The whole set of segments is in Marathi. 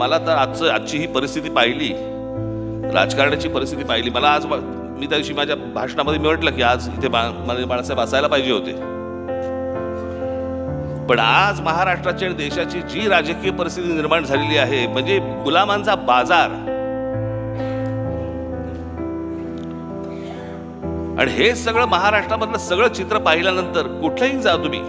मला तर आजची ही परिस्थिती पाहिली, राजकारणाची परिस्थिती पाहिली, मला आज मी त्या दिवशी माझ्या भाषणामध्ये मी म्हटलं की आज इथे बाळासाहेब असायला पाहिजे होते. पण आज महाराष्ट्राची आणि देशाची जी राजकीय परिस्थिती निर्माण झालेली आहे, म्हणजे गुलामांचा बाजार, आणि हे सगळं महाराष्ट्रामधलं सगळं चित्र पाहिल्यानंतर कुठेही जा तुम्ही,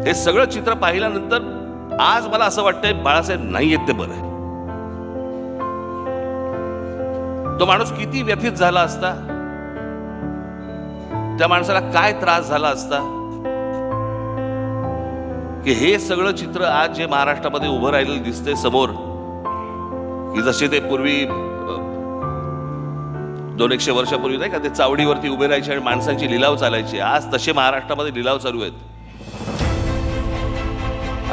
हे सगळं चित्र पाहिल्यानंतर आज मला असं वाटतंय बाळासाहेब नाही येत ते बरं आहे. तो माणूस किती व्यथित झाला असता, त्या माणसाला काय त्रास झाला असता की हे सगळं चित्र आज जे महाराष्ट्रामध्ये उभं राहिलेलं दिसतंय समोर, की जसे ते पूर्वी 200-100 वर्षापूर्वी नाही का ते चावडीवरती उभे राहायचे आणि माणसांची लिलाव चालायचे, आज तसे महाराष्ट्रामध्ये लिलाव चालू आहेत.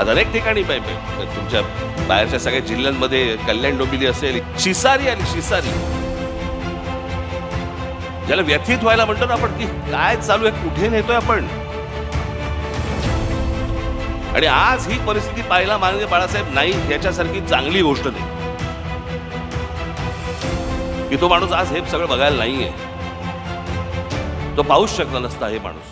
आज अनेक ठिकाणी तुमच्या बाहेरच्या सगळ्या जिल्ह्यांमध्ये कल्याण डोंबिवली असेल, शिसारी आली, शिसारी ज्याला व्यथित व्हायला म्हणतो ना आपण, की काय चालू आहे, कुठे नेतोय आपण. आणि आज ही परिस्थिती पाहायला माननीय बाळासाहेब नाही याच्यासारखी चांगली गोष्ट नाही की तो माणूस आज हे सगळं बघायला नाहीये. तो पाहूच शकला नसता हे माणूस.